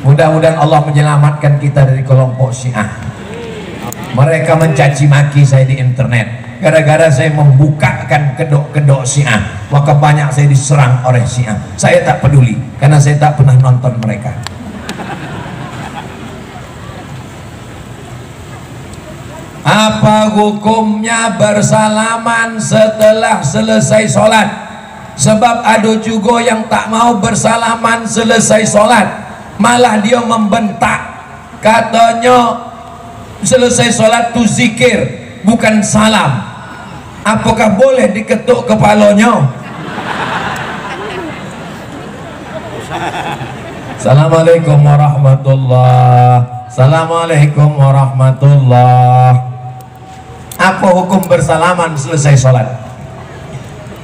Mudah-mudahan Allah menyelamatkan kita dari kelompok Syiah. Mereka mencaci maki saya di internet gara-gara saya membukakan kedok-kedok Syiah, maka banyak saya diserang oleh Syiah. Saya tak peduli karena saya tak pernah nonton mereka. Apa hukumnya bersalaman setelah selesai sholat? Sebab ada juga yang tak mau bersalaman selesai sholat, malah dia membentak, katanya selesai sholat itu zikir bukan salam. Apakah boleh diketuk kepalanya? Assalamualaikum warahmatullahi. Assalamualaikum warahmatullahi. Apa hukum bersalaman selesai sholat?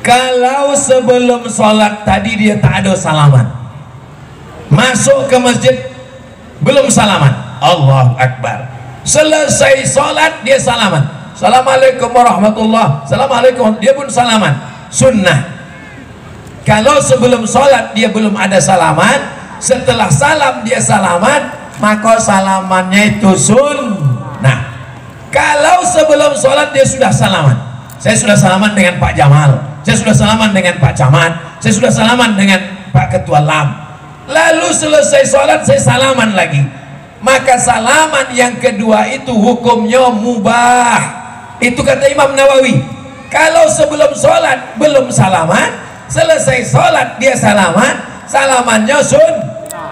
Kalau sebelum sholat tadi dia tak ada salaman, masuk ke masjid belum salaman, Allahu Akbar, selesai sholat dia salaman, Assalamualaikum warahmatullahi, Assalamualaikum, dia pun salaman, sunnah. Kalau sebelum sholat dia belum ada salaman, setelah salam dia salaman, maka salamannya itu sunnah. Kalau sebelum sholat dia sudah salaman, saya sudah salaman dengan Pak Jamal, saya sudah salaman dengan Pak Camat, saya sudah salaman dengan Pak Ketua LAM, lalu selesai sholat saya salaman lagi, maka salaman yang kedua itu hukumnya mubah. Itu kata Imam Nawawi. Kalau sebelum sholat belum salaman, selesai sholat dia salaman, salamannya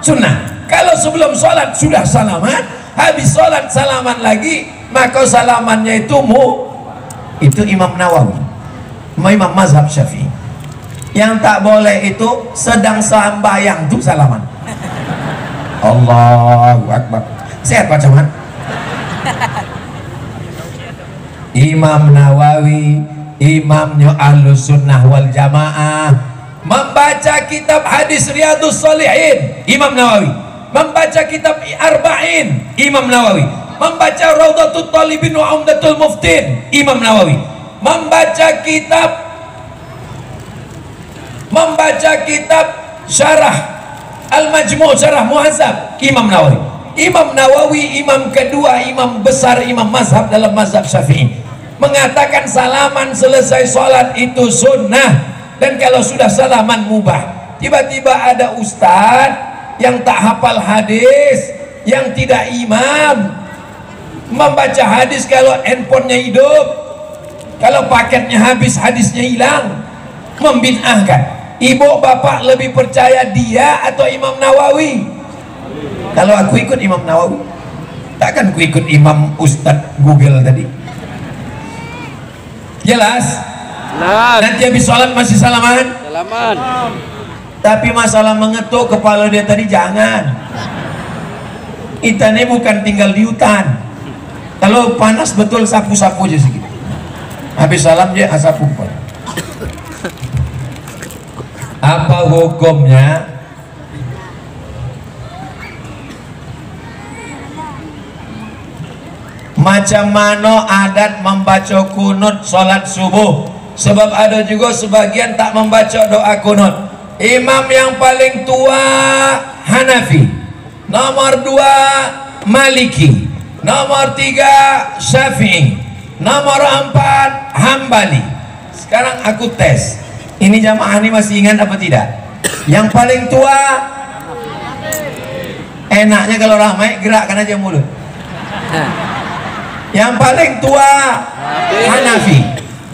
sunnah. Kalau sebelum sholat sudah salaman, habis sholat salaman lagi, maka salamannya itu itu Imam Nawawi, Imam mazhab Syafi'i. Yang tak boleh itu sedang sembahyang tuh salaman. Allahu Akbar. Sehat Pak Camat? Imam Nawawi, imamnya Ahlus Sunnah wal Jamaah, membaca kitab hadis Riyadhus Shalihin, Imam Nawawi. Membaca kitab Arba'in, Imam Nawawi. Membaca Raudhatul Talibin wa Umdatul Muftin, Imam Nawawi. Membaca kitab Syarah Al-Majmu', Syarah Muhadzab, Imam Nawawi. Imam Nawawi imam kedua, imam besar, imam mazhab dalam mazhab Syafi'i, mengatakan salaman selesai sholat itu sunnah, dan kalau sudah salaman mubah. Tiba-tiba ada ustadz yang tak hafal hadis, yang tidak imam, membaca hadis kalau handphonenya hidup, kalau paketnya habis hadisnya hilang, membid'ahkan. Ibu bapak lebih percaya dia atau Imam Nawawi? Kalau aku ikut Imam Nawawi, takkan aku ikut Imam Ustadz Google tadi. Jelas? Nanti habis sholat masih salaman? Salaman. Tapi masalah mengetuk kepala dia tadi jangan. Kita ini bukan tinggal di hutan. Kalau panas betul sapu-sapu aja sedikit. Habis salam dia sapu kepala. Apa hukumnya? Macam mana adat membaca kunut sholat subuh? Sebab ada juga sebagian tak membaca doa kunut. Imam yang paling tua Hanafi, nomor 2 Maliki, nomor 3 Syafi'i, nomor 4 Hambali. Sekarang aku tes, ini jamaah ini masih ingat apa tidak? Yang paling tua, enaknya kalau ramai gerakkan aja mulut. Yang paling tua Hanafi,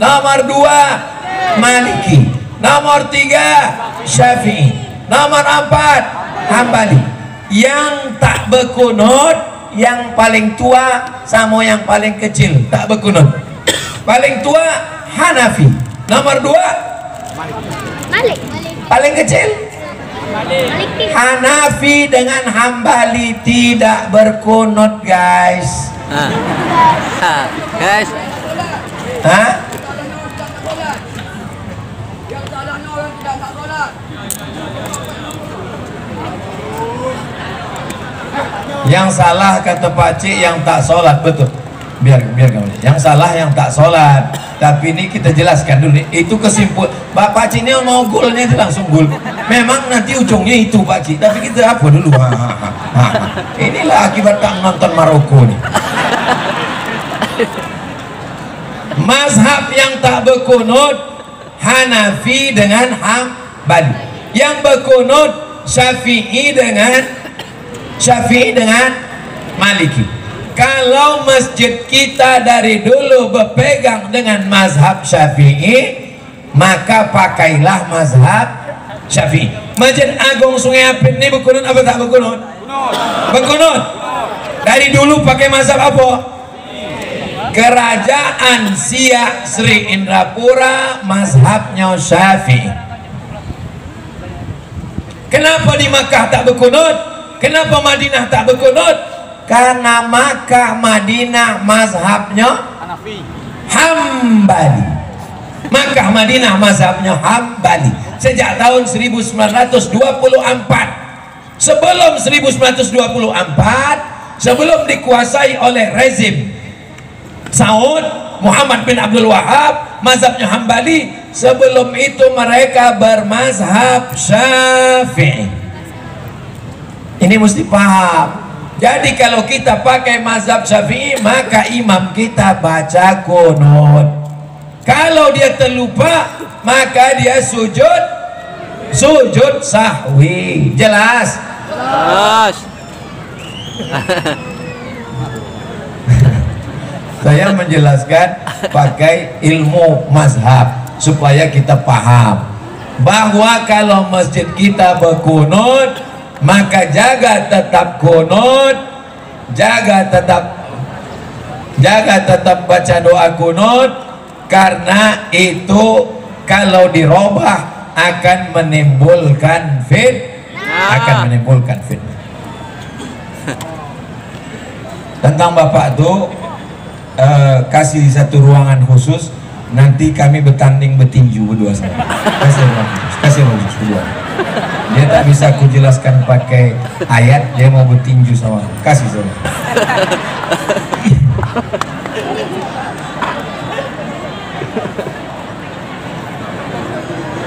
nomor 2 Maliki, nomor 3 Syafi'i, nomor 4 Hambali. Yang tak berkunut yang paling tua sama yang paling kecil tak berkunut. Paling tua Hanafi, nomor 2 Malik. paling kecil Hanafi dengan Hambali tidak berkunut, guys. Guys, Hah? Yang salah kata Pak Cik yang tak sholat, betul. Biar kamu. Yang salah yang tak sholat. Tapi ini kita jelaskan dulu. Itu kesimpulan. Pak Cik ini mau golnya itu langsung gol. Memang nanti ujungnya itu Pak Cik. Tapi kita apa dulu? Inilah akibat tak nonton Maroko nih. Mazhab yang tak berkunut Hanafi dengan Hambali. Yang berkunut Syafi'i dengan Maliki. Kalau masjid kita dari dulu berpegang dengan mazhab Syafi'i, maka pakailah mazhab Syafi'i. Masjid Agung Sungai Apit ini berkunut apa tak berkunut? Berkunut. Dari dulu pakai mazhab apa? Kerajaan Siak Sri Indrapura mazhabnya Syafi'i. Kenapa di Makkah tak berkunut? Kenapa Madinah tak berkunut? Karena Makkah Madinah mazhabnya Hambali. Makkah Madinah mazhabnya Hambali. Sejak tahun 1924. Sebelum 1924, sebelum dikuasai oleh rezim Saud Muhammad bin Abdul Wahab, mazhabnya Hambali. Sebelum itu mereka bermazhab Syafi'i. Ini mesti paham. Jadi kalau kita pakai mazhab Syafi'i, maka imam kita baca kunut. Kalau dia terlupa, maka dia sujud sahwi. Jelas? Saya menjelaskan pakai ilmu mazhab supaya kita paham bahwa kalau masjid kita berkunut, maka jaga tetap kunut, jaga tetap baca doa kunut, karena itu kalau dirubah akan menimbulkan fitnah. Tentang Bapak tuh kasih satu ruangan khusus, nanti kami bertanding bertinju berdua sama. Kasih ruang khusus berdua. Dia tak bisa aku jelaskan pakai ayat, dia mau bertinju sama. Kasih sama.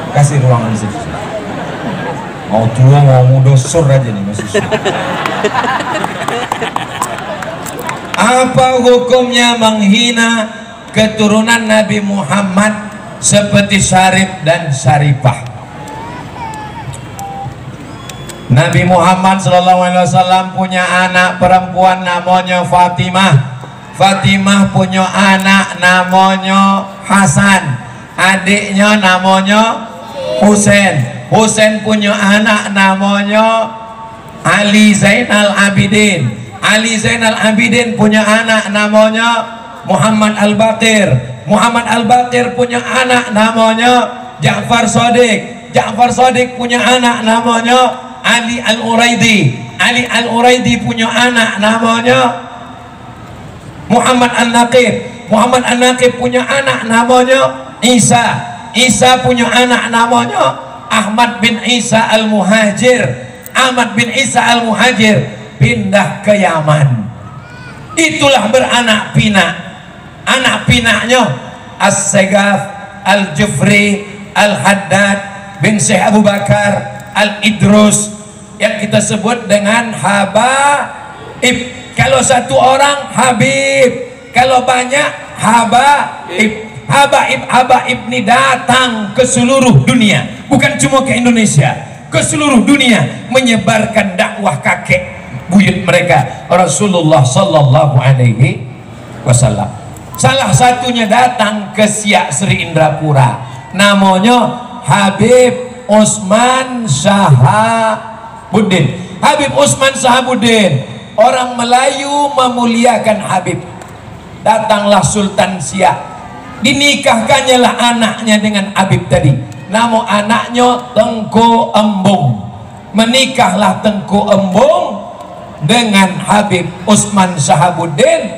Kasih ruangan di situ. Mau tua mau muda sur aja nih masih sur. Apa hukumnya menghina keturunan Nabi Muhammad seperti Syarif dan Syarifah? Nabi Muhammad SAW punya anak perempuan namanya Fatimah. Fatimah punya anak namanya Hasan, adiknya namanya Husain. Husain punya anak namanya Ali Zainal Abidin. Ali Zainal Abidin punya anak namanya Muhammad Al-Baqir. Muhammad Al-Baqir punya anak namanya Ja'far Shadiq. Ja'far Shadiq punya anak namanya Ali Al-Uraidi. Ali Al-Uraidi punya anak namanya Muhammad An-Naqib. Muhammad An-Naqib punya anak namanya Isa. Isa punya anak namanya Ahmad bin Isa Al-Muhajir. Ahmad bin Isa Al-Muhajir pindah ke Yaman. Itulah beranak pinak. Anak pinaknya As-Segaf, Al-Jufri, Al-Haddad bin Syekh Abu Bakar, Al-Idrus, yang kita sebut dengan Habaib. Kalau satu orang Habib, kalau banyak Habaib. Habaib ini datang ke seluruh dunia, bukan cuma ke Indonesia, ke seluruh dunia, menyebarkan dakwah kakek buyut mereka Rasulullah Sallallahu Alaihi Wasallam. Salah satunya datang ke Siak Sri Indrapura, namanya Habib Usman Sahabuddin. Habib Usman Sahabuddin, orang Melayu memuliakan Habib. Datanglah Sultan Siak, dinikahkannya lah anaknya dengan Habib tadi. Nama anaknya Tengku Embung. Menikahlah Tengku Embung dengan Habib Usman Sahabuddin,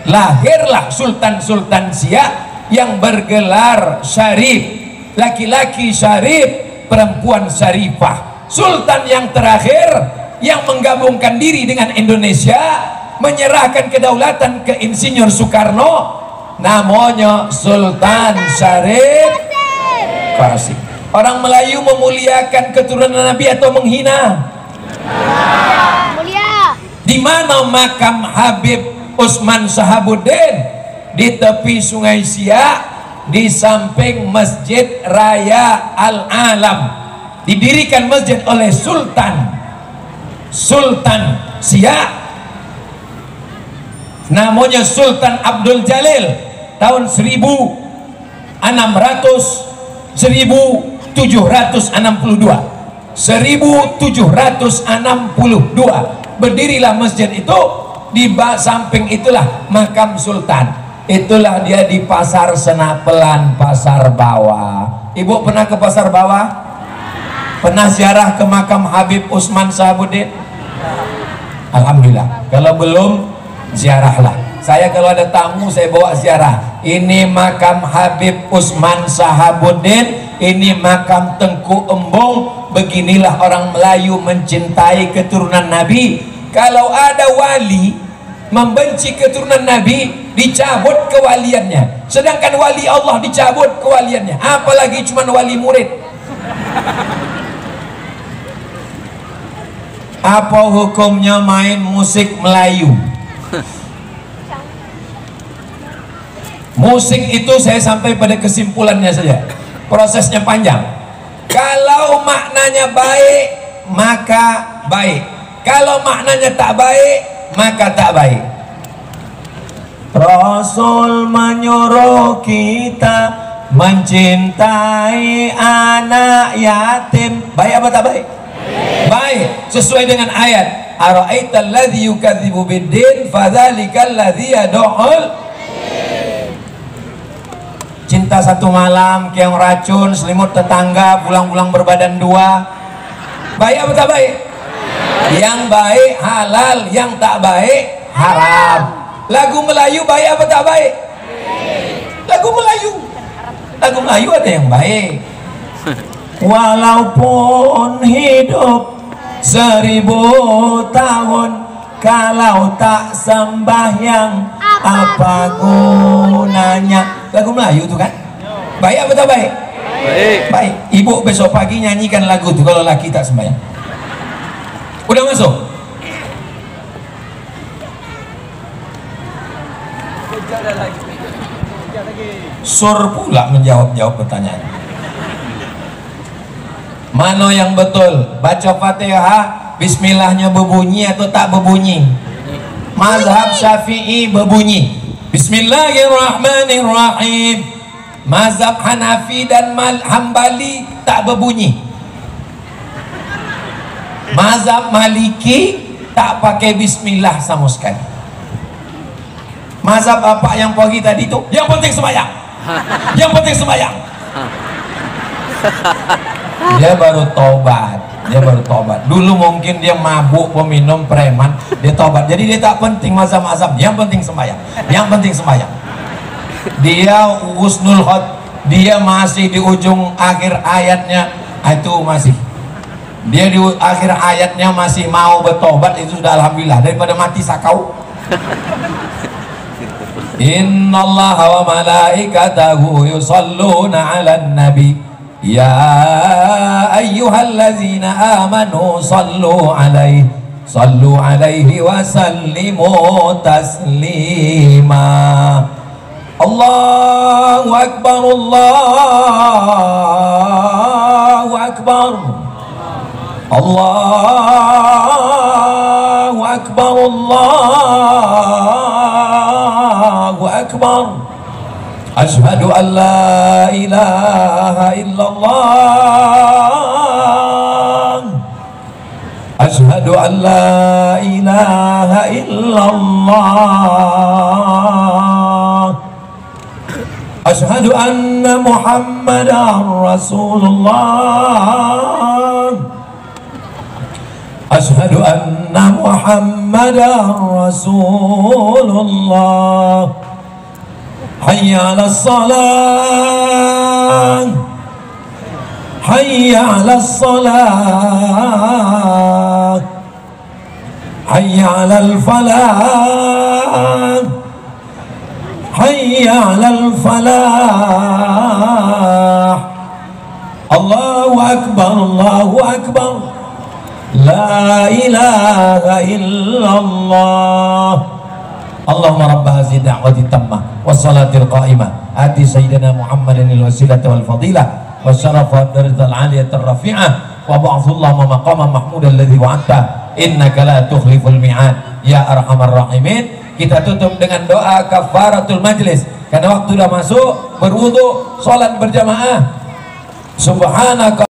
lahirlah Sultan-Sultan Siak yang bergelar Syarif, laki-laki Syarif, perempuan Syarifah. Sultan yang terakhir yang menggabungkan diri dengan Indonesia, menyerahkan kedaulatan ke Insinyur Soekarno, namanya Sultan Syarif Qasim. Orang Melayu memuliakan keturunan Nabi atau menghina? Di mana makam Habib Usman Sahabuddin? Di tepi Sungai Siak, di samping Masjid Raya Al-Alam. Didirikan masjid oleh Sultan Siak, namanya Sultan Abdul Jalil, tahun 1762. Berdirilah masjid itu, di samping itulah makam Sultan. Itulah dia di Pasar Senapelan, Pasar Bawah. Ibu pernah ke Pasar Bawah? Pernah ziarah ke makam Habib Usman Sahabuddin? Alhamdulillah. Kalau belum, ziarahlah. Saya kalau ada tamu saya bawa ziarah. Ini makam Habib Usman Sahabuddin, ini makam Tengku Embung. Beginilah orang Melayu mencintai keturunan Nabi. Kalau ada wali membenci keturunan Nabi, dicabut kewaliannya. Sedangkan wali Allah dicabut kewaliannya, apalagi cuma wali murid. Apa hukumnya main musik Melayu? Musik itu saya sampai pada kesimpulannya saja, prosesnya panjang. Kalau maknanya baik, maka baik. Kalau maknanya tak baik, maka tak baik. Rasul menyuruh kita mencintai anak yatim. Baik apa tak baik? Baik, sesuai dengan ayat. Ara'aital ladzi yukadzibu biddin fadzalikal ladzi yad'ul. Cinta satu malam keong racun, selimut tetangga, pulang-pulang berbadan dua. Baik apa tak baik? Yang baik halal, yang tak baik haram. Lagu Melayu baik apa tak baik? Lagu Melayu, lagu Melayu ada yang baik. Walaupun hidup 1000 tahun, kalau tak sembahyang apa gunanya? Lagu Melayu tuh kan? Baik apa tak baik? Baik. Baik. Ibu besok pagi nyanyikan lagu tuh kalau laki tak sembahyang. Udah masuk? Sur pula menjawab pertanyaan. Mana yang betul? Baca Fatihah bismillahnya berbunyi atau tak berbunyi? Mazhab Syafi'i berbunyi Bismillahirrahmanirrahim. Mazhab Hanafi dan Hambali tak berbunyi. Mazhab Maliki tak pakai bismillah sama sekali. Mazhab apa yang pagi tadi itu? Yang penting sembahyang. Yang penting sembahyang. Dia baru tobat. Dia baru tobat. Dulu mungkin dia mabuk, peminum, preman, dia tobat. Jadi dia tak penting mazhab-mazhab, yang penting sembahyang. Yang penting sembahyang. Dia husnul khot, dia masih di ujung akhir ayatnya, itu masih. Dia di akhir ayatnya masih mau bertobat, itu sudah alhamdulillah daripada mati sakau. Innallaha wa malaikatahu yusalluna 'alan nabi. Ya ayyuhallazina amanu sallu alaihi wa sallimu taslima. Allahu akbar, Allahu akbar, Allahu akbar, Allahu akbar. Asyhadu an la ilaha illallah. Asyhadu an la ilaha illallah. Asyhadu anna Muhammadan Rasulullah. Asyhadu anna Muhammadan Rasulullah. Hayya 'alas salah. Hayya 'alas salah. Hayya 'alal falah. Hayya 'alal falah. Allahu akbar, Allahu akbar. La ilaha illallah. Allahumma rabba hazihi da'wati tammah wassalatil qa'imah ati sayyidina Muhammadan al-wasilata wal fadilah wasyarafa darajatal aliyatar rafi'ah wa ba'athullahu maqaman mahmudan alladhi wa'adta innaka la tukhliful mi'ad ya arhamar rahimin. Kita tutup dengan doa kafaratul majlis karena waktu sudah masuk. Berwudu, salat berjamaah. Subhanaka